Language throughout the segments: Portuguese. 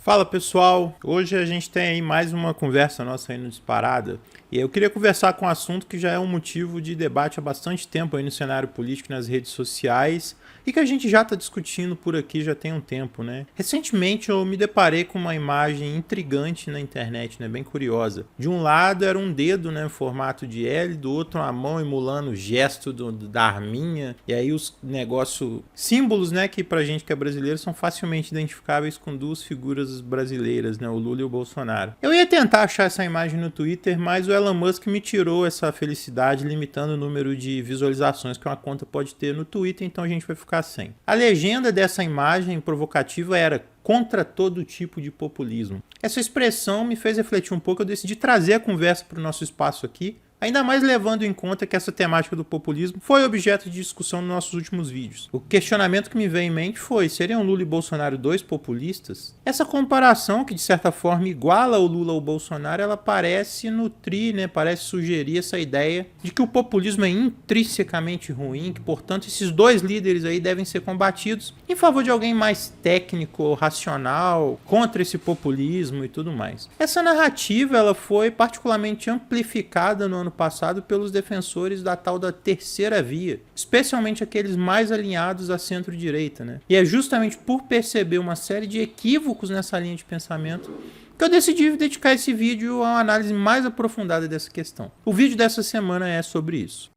Fala pessoal, hoje a gente tem aí mais uma conversa nossa aí no Disparada e eu queria conversar com um assunto que já é um motivo de debate há bastante tempo aí no cenário político nas redes sociais e que a gente já está discutindo por aqui já tem um tempo, né? Recentemente eu me deparei com uma imagem intrigante na internet, né? Bem curiosa. De um lado era um dedo, né, em formato de L, do outro uma mão emulando o gesto da arminha, e aí os símbolos, né, que pra gente que é brasileiro são facilmente identificáveis com duas figuras brasileiras, né, o Lula e o Bolsonaro. Eu ia tentar achar essa imagem no Twitter, mas o Elon Musk me tirou essa felicidade limitando o número de visualizações que uma conta pode ter no Twitter, então a gente vai ficar sem. A legenda dessa imagem provocativa era contra todo tipo de populismo. Essa expressão me fez refletir um pouco, eu decidi trazer a conversa para o nosso espaço aqui, ainda mais levando em conta que essa temática do populismo foi objeto de discussão nos nossos últimos vídeos. O questionamento que me veio em mente foi, seriam Lula e Bolsonaro dois populistas? Essa comparação, que de certa forma iguala o Lula ao Bolsonaro, ela parece nutrir, né, parece sugerir essa ideia de que o populismo é intrinsecamente ruim, que portanto esses dois líderes aí devem ser combatidos em favor de alguém mais técnico, racional, contra esse populismo e tudo mais. Essa narrativa ela foi particularmente amplificada no ano passado pelos defensores da tal da terceira via, especialmente aqueles mais alinhados à centro-direita, né? E é justamente por perceber uma série de equívocos nessa linha de pensamento que eu decidi dedicar esse vídeo a uma análise mais aprofundada dessa questão. O vídeo dessa semana é sobre isso.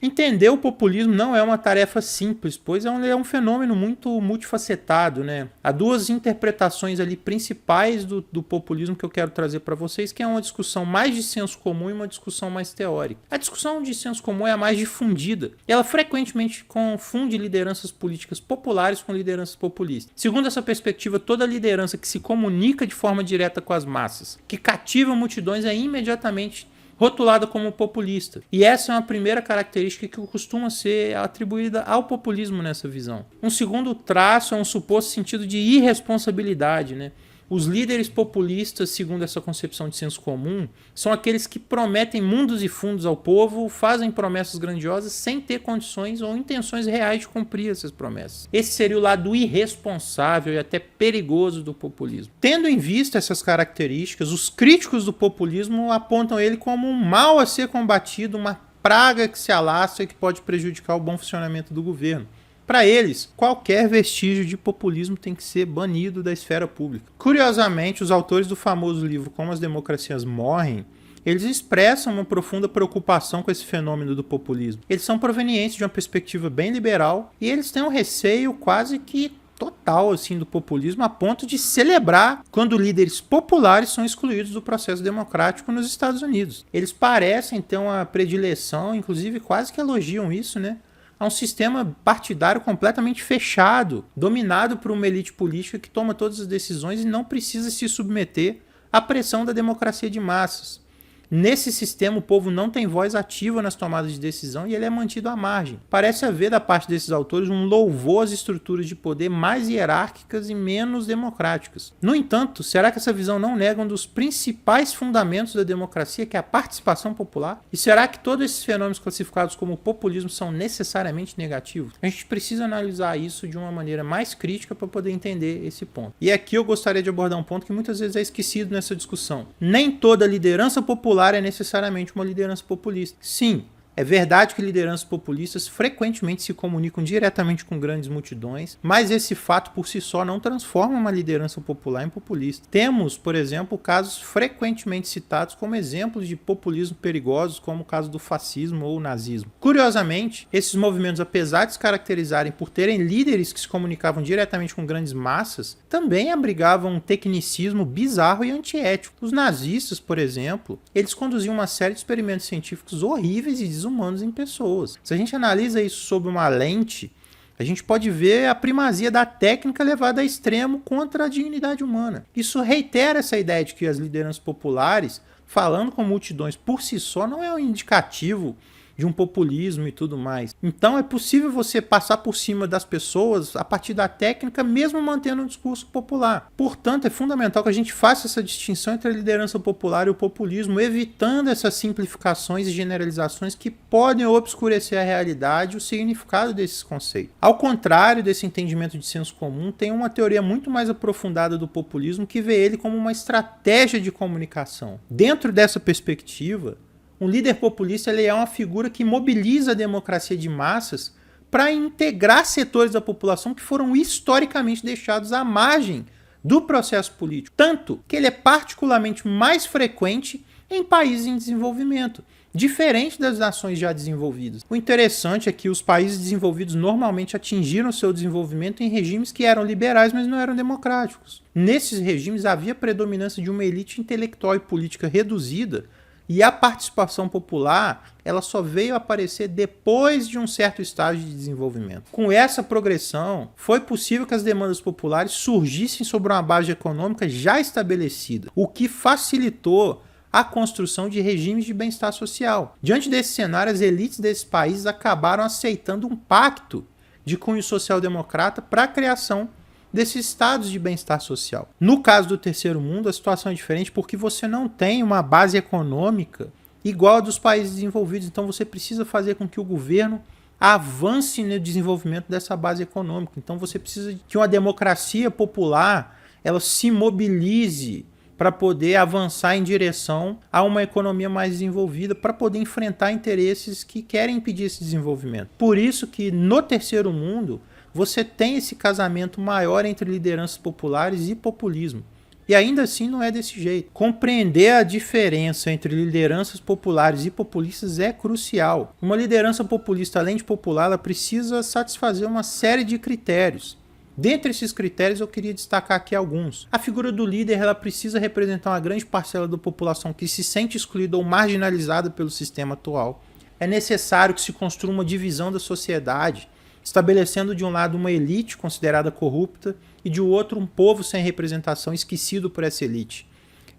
Entender o populismo não é uma tarefa simples, pois é um fenômeno muito multifacetado, né? Há duas interpretações ali principais do populismo que eu quero trazer para vocês, que é uma discussão mais de senso comum e uma discussão mais teórica. A discussão de senso comum é a mais difundida. E ela frequentemente confunde lideranças políticas populares com lideranças populistas. Segundo essa perspectiva, toda liderança que se comunica de forma direta com as massas, que cativa multidões, é imediatamente rotulada como populista. E essa é uma primeira característica que costuma ser atribuída ao populismo nessa visão. Um segundo traço é um suposto sentido de irresponsabilidade, né? Os líderes populistas, segundo essa concepção de senso comum, são aqueles que prometem mundos e fundos ao povo, fazem promessas grandiosas sem ter condições ou intenções reais de cumprir essas promessas. Esse seria o lado irresponsável e até perigoso do populismo. Tendo em vista essas características, os críticos do populismo apontam ele como um mal a ser combatido, uma praga que se alastra e que pode prejudicar o bom funcionamento do governo. Para eles, qualquer vestígio de populismo tem que ser banido da esfera pública. Curiosamente, os autores do famoso livro Como as Democracias Morrem, eles expressam uma profunda preocupação com esse fenômeno do populismo. Eles são provenientes de uma perspectiva bem liberal e eles têm um receio quase que total assim, do populismo, a ponto de celebrar quando líderes populares são excluídos do processo democrático nos Estados Unidos. Eles parecem ter uma predileção, inclusive quase que elogiam isso, né? Há um sistema partidário completamente fechado, dominado por uma elite política que toma todas as decisões e não precisa se submeter à pressão da democracia de massas. Nesse sistema, o povo não tem voz ativa nas tomadas de decisão e ele é mantido à margem. Parece haver, da parte desses autores, um louvor às estruturas de poder mais hierárquicas e menos democráticas. No entanto, será que essa visão não nega um dos principais fundamentos da democracia, que é a participação popular? E será que todos esses fenômenos classificados como populismo são necessariamente negativos? A gente precisa analisar isso de uma maneira mais crítica para poder entender esse ponto. E aqui eu gostaria de abordar um ponto que muitas vezes é esquecido nessa discussão. Nem toda liderança popular é necessariamente uma liderança populista. Sim, é verdade que lideranças populistas frequentemente se comunicam diretamente com grandes multidões, mas esse fato por si só não transforma uma liderança popular em populista. Temos, por exemplo, casos frequentemente citados como exemplos de populismo perigosos, como o caso do fascismo ou nazismo. Curiosamente, esses movimentos, apesar de se caracterizarem por terem líderes que se comunicavam diretamente com grandes massas, também abrigavam um tecnicismo bizarro e antiético. Os nazistas, por exemplo, eles conduziam uma série de experimentos científicos horríveis e humanos em pessoas. Se a gente analisa isso sob uma lente, a gente pode ver a primazia da técnica levada a extremo contra a dignidade humana. Isso reitera essa ideia de que as lideranças populares, falando com multidões por si só, não é um indicativo de um populismo e tudo mais. Então é possível você passar por cima das pessoas a partir da técnica, mesmo mantendo um discurso popular. Portanto, é fundamental que a gente faça essa distinção entre a liderança popular e o populismo, evitando essas simplificações e generalizações que podem obscurecer a realidade e o significado desses conceitos. Ao contrário desse entendimento de senso comum, tem uma teoria muito mais aprofundada do populismo que vê ele como uma estratégia de comunicação. Dentro dessa perspectiva, um líder populista ele é uma figura que mobiliza a democracia de massas para integrar setores da população que foram historicamente deixados à margem do processo político. Tanto que ele é particularmente mais frequente em países em desenvolvimento, diferente das nações já desenvolvidas. O interessante é que os países desenvolvidos normalmente atingiram seu desenvolvimento em regimes que eram liberais, mas não eram democráticos. Nesses regimes havia predominância de uma elite intelectual e política reduzida, e a participação popular ela só veio aparecer depois de um certo estágio de desenvolvimento. Com essa progressão, foi possível que as demandas populares surgissem sobre uma base econômica já estabelecida, o que facilitou a construção de regimes de bem-estar social. Diante desse cenário, as elites desses países acabaram aceitando um pacto de cunho social-democrata para a criação desses estados de bem-estar social. No caso do terceiro mundo, a situação é diferente porque você não tem uma base econômica igual a dos países desenvolvidos, então você precisa fazer com que o governo avance no desenvolvimento dessa base econômica. Então você precisa que uma democracia popular ela se mobilize para poder avançar em direção a uma economia mais desenvolvida, para poder enfrentar interesses que querem impedir esse desenvolvimento. Por isso que no terceiro mundo você tem esse casamento maior entre lideranças populares e populismo. E ainda assim não é desse jeito. Compreender a diferença entre lideranças populares e populistas é crucial. Uma liderança populista, além de popular, ela precisa satisfazer uma série de critérios. Dentre esses critérios eu queria destacar aqui alguns. A figura do líder ela precisa representar uma grande parcela da população que se sente excluída ou marginalizada pelo sistema atual. É necessário que se construa uma divisão da sociedade, estabelecendo de um lado uma elite considerada corrupta e de outro um povo sem representação esquecido por essa elite.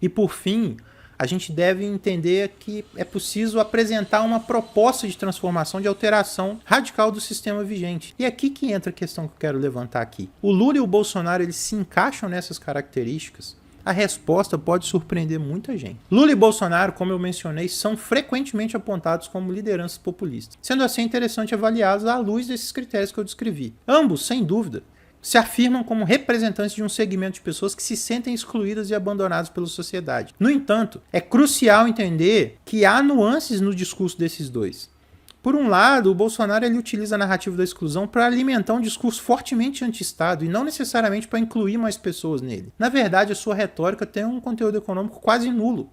E por fim, a gente deve entender que é preciso apresentar uma proposta de transformação, de alteração radical do sistema vigente. E é aqui que entra a questão que eu quero levantar aqui. O Lula e o Bolsonaro eles se encaixam nessas características? A resposta pode surpreender muita gente. Lula e Bolsonaro, como eu mencionei, são frequentemente apontados como lideranças populistas. Sendo assim, é interessante avaliá-los à luz desses critérios que eu descrevi. Ambos, sem dúvida, se afirmam como representantes de um segmento de pessoas que se sentem excluídas e abandonadas pela sociedade. No entanto, é crucial entender que há nuances no discurso desses dois. Por um lado, o Bolsonaro ele utiliza a narrativa da exclusão para alimentar um discurso fortemente anti-Estado e não necessariamente para incluir mais pessoas nele. Na verdade, a sua retórica tem um conteúdo econômico quase nulo.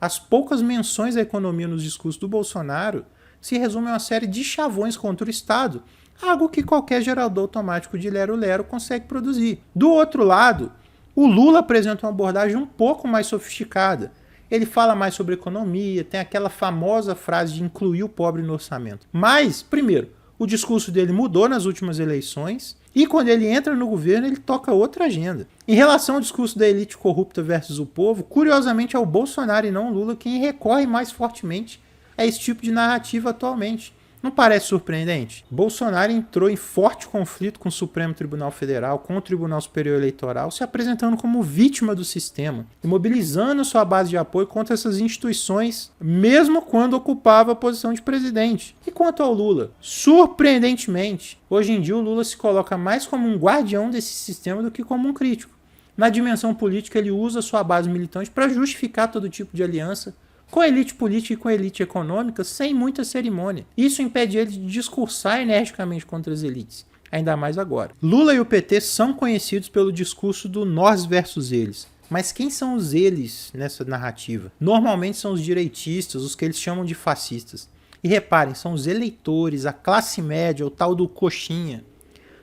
As poucas menções à economia nos discursos do Bolsonaro se resumem a uma série de chavões contra o Estado, algo que qualquer gerador automático de lero-lero consegue produzir. Do outro lado, o Lula apresenta uma abordagem um pouco mais sofisticada. Ele fala mais sobre economia, tem aquela famosa frase de incluir o pobre no orçamento. Mas, primeiro, o discurso dele mudou nas últimas eleições e quando ele entra no governo ele toca outra agenda. Em relação ao discurso da elite corrupta versus o povo, curiosamente é o Bolsonaro e não o Lula quem recorre mais fortemente a esse tipo de narrativa atualmente. Não parece surpreendente? Bolsonaro entrou em forte conflito com o Supremo Tribunal Federal, com o Tribunal Superior Eleitoral, se apresentando como vítima do sistema e mobilizando sua base de apoio contra essas instituições, mesmo quando ocupava a posição de presidente. E quanto ao Lula? Surpreendentemente, hoje em dia o Lula se coloca mais como um guardião desse sistema do que como um crítico. Na dimensão política, ele usa sua base militante para justificar todo tipo de aliança com a elite política e com a elite econômica sem muita cerimônia. Isso impede ele de discursar energicamente contra as elites, ainda mais agora. Lula e o PT são conhecidos pelo discurso do nós versus eles. Mas quem são os eles nessa narrativa? Normalmente são os direitistas, os que eles chamam de fascistas. E reparem, são os eleitores, a classe média, o tal do coxinha.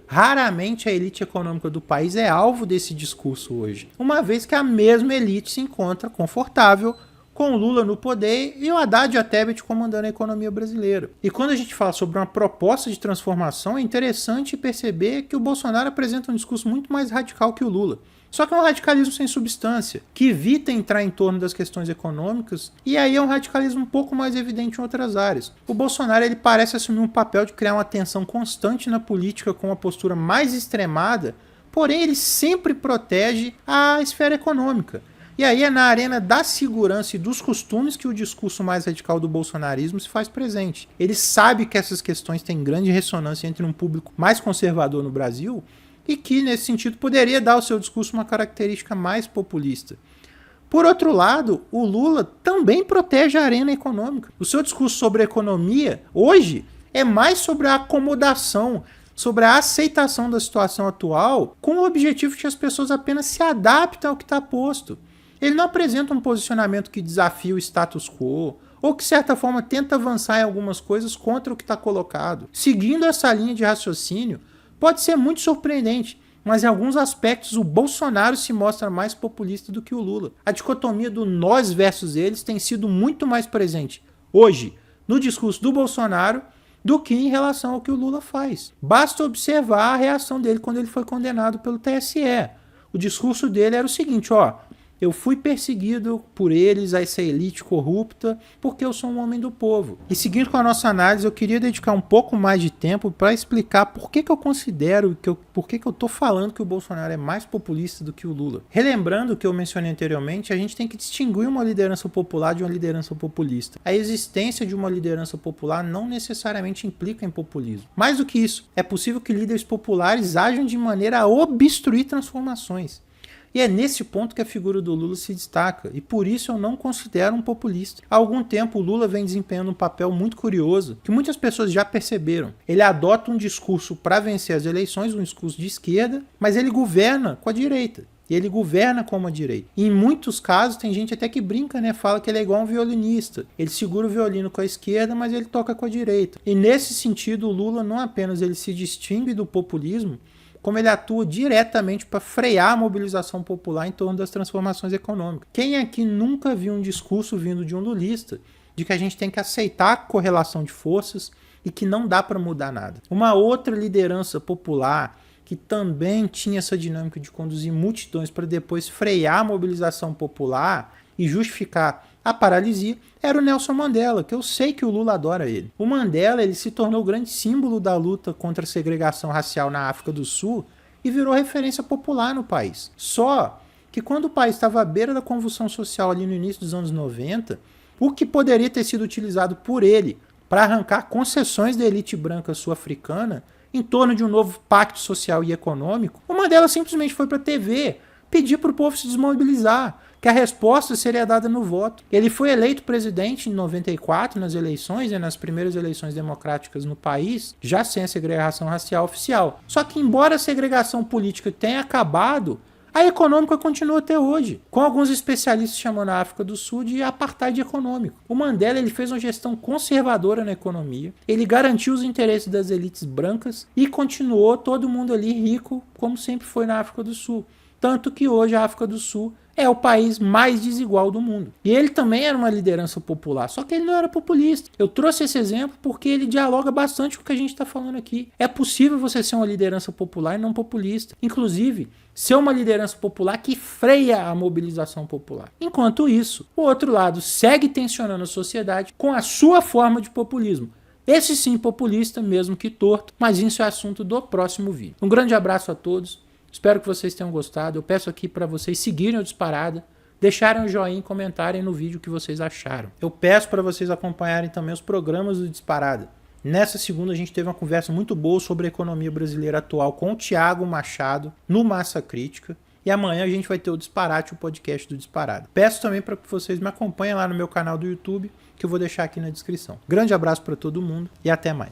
Raramente a elite econômica do país é alvo desse discurso hoje, uma vez que a mesma elite se encontra confortável com o Lula no poder e o Haddad e a Tebet comandando a economia brasileira. E quando a gente fala sobre uma proposta de transformação, é interessante perceber que o Bolsonaro apresenta um discurso muito mais radical que o Lula. Só que é um radicalismo sem substância, que evita entrar em torno das questões econômicas, e aí é um radicalismo um pouco mais evidente em outras áreas. O Bolsonaro ele parece assumir um papel de criar uma tensão constante na política com uma postura mais extremada, porém ele sempre protege a esfera econômica. E aí é na arena da segurança e dos costumes que o discurso mais radical do bolsonarismo se faz presente. Ele sabe que essas questões têm grande ressonância entre um público mais conservador no Brasil e que, nesse sentido, poderia dar ao seu discurso uma característica mais populista. Por outro lado, o Lula também protege a arena econômica. O seu discurso sobre a economia, hoje, é mais sobre a acomodação, sobre a aceitação da situação atual, com o objetivo de que as pessoas apenas se adaptem ao que está posto. Ele não apresenta um posicionamento que desafia o status quo, ou que, de certa forma, tenta avançar em algumas coisas contra o que está colocado. Seguindo essa linha de raciocínio, pode ser muito surpreendente, mas em alguns aspectos o Bolsonaro se mostra mais populista do que o Lula. A dicotomia do nós versus eles tem sido muito mais presente hoje no discurso do Bolsonaro do que em relação ao que o Lula faz. Basta observar a reação dele quando ele foi condenado pelo TSE. O discurso dele era o seguinte, eu fui perseguido por eles, essa elite corrupta, porque eu sou um homem do povo. E seguindo com a nossa análise, eu queria dedicar um pouco mais de tempo para explicar por que eu considero, por que eu estou falando que o Bolsonaro é mais populista do que o Lula. Relembrando o que eu mencionei anteriormente, a gente tem que distinguir uma liderança popular de uma liderança populista. A existência de uma liderança popular não necessariamente implica em populismo. Mais do que isso, é possível que líderes populares ajam de maneira a obstruir transformações. E é nesse ponto que a figura do Lula se destaca, e por isso eu não considero um populista. Há algum tempo o Lula vem desempenhando um papel muito curioso, que muitas pessoas já perceberam. Ele adota um discurso para vencer as eleições, um discurso de esquerda, mas ele governa com a direita. E ele governa como a direita. E em muitos casos tem gente até que brinca, fala que ele é igual um violinista. Ele segura o violino com a esquerda, mas ele toca com a direita. E nesse sentido o Lula não apenas ele se distingue do populismo, como ele atua diretamente para frear a mobilização popular em torno das transformações econômicas. Quem aqui nunca viu um discurso vindo de um lulista de que a gente tem que aceitar a correlação de forças e que não dá para mudar nada? Uma outra liderança popular que também tinha essa dinâmica de conduzir multidões para depois frear a mobilização popular e justificar a paralisia, era o Nelson Mandela, que eu sei que o Lula adora ele. O Mandela ele se tornou o grande símbolo da luta contra a segregação racial na África do Sul e virou referência popular no país. Só que quando o país estava à beira da convulsão social ali no início dos anos 90, o que poderia ter sido utilizado por ele para arrancar concessões da elite branca sul-africana em torno de um novo pacto social e econômico, o Mandela simplesmente foi para a TV pedir para o povo se desmobilizar, que a resposta seria dada no voto. Ele foi eleito presidente em 94, nas eleições, nas primeiras eleições democráticas no país, já sem a segregação racial oficial. Só que, embora a segregação política tenha acabado, a econômica continua até hoje, com alguns especialistas chamando a África do Sul de apartheid econômico. O Mandela ele fez uma gestão conservadora na economia, ele garantiu os interesses das elites brancas e continuou todo mundo ali rico, como sempre foi na África do Sul. Tanto que hoje a África do Sul é o país mais desigual do mundo. E ele também era uma liderança popular, só que ele não era populista. Eu trouxe esse exemplo porque ele dialoga bastante com o que a gente está falando aqui. É possível você ser uma liderança popular e não populista. Inclusive, ser uma liderança popular que freia a mobilização popular. Enquanto isso, o outro lado segue tensionando a sociedade com a sua forma de populismo. Esse sim populista, mesmo que torto, mas isso é assunto do próximo vídeo. Um grande abraço a todos. Espero que vocês tenham gostado. Eu peço aqui para vocês seguirem o Disparada, deixarem um joinha e comentarem no vídeo o que vocês acharam. Eu peço para vocês acompanharem também os programas do Disparada. Nessa segunda a gente teve uma conversa muito boa sobre a economia brasileira atual com o Thiago Machado no Massa Crítica. E amanhã a gente vai ter o Disparate, o podcast do Disparada. Peço também para que vocês me acompanhem lá no meu canal do YouTube, que eu vou deixar aqui na descrição. Grande abraço para todo mundo e até mais.